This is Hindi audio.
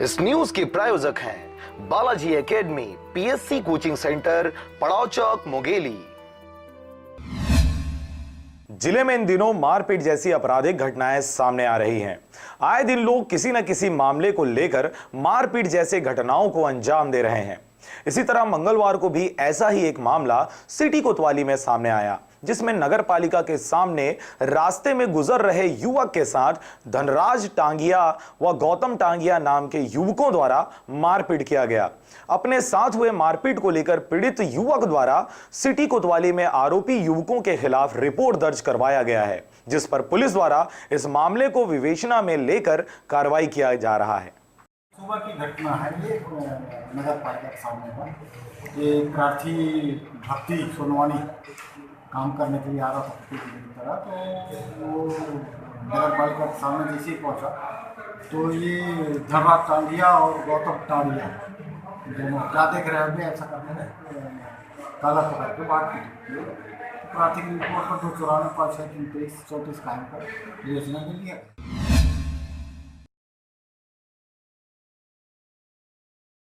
इस न्यूज के प्रायोजक हैं Balaji academy, PSC coaching centre, पड़ाव चौक, मुंगेली। जिले में इन दिनों मारपीट जैसी आपराधिक घटनाएं सामने आ रही हैं। आए दिन लोग किसी न किसी मामले को लेकर मारपीट जैसे घटनाओं को अंजाम दे रहे हैं। इसी तरह मंगलवार को भी ऐसा ही एक मामला सिटी कोतवाली में सामने आया, जिसमें नगर पालिका के सामने रास्ते में गुजर रहे युवक के साथ धनराज टांगिया व गौतम टांगिया नाम के युवकों द्वारा मारपीट किया गया। अपने साथ हुए मारपीट को लेकर पीड़ित युवक द्वारा सिटी कोतवाली में आरोपी युवकों के खिलाफ रिपोर्ट दर्ज करवाया गया है, जिस पर पुलिस द्वारा इस मामले को विवेचना में लेकर कार्रवाई किया जा रहा है। सुबह की घटना है ये नगर पालिका के सामने का। ये प्रार्थी भक्ति सोनवानी काम करने के लिए आ रहा था की तरह, तो वो नगर पालिका के सामने जैसे ही पहुंचा तो ये धनराज टांडिया और गौतम टांडिया दोनों क्या देख रहे हैं ऐसा करने में काला पकड़ के बात की। प्रार्थी की रिपोर्ट पर 294 5 34 कायम कर योजना के लिए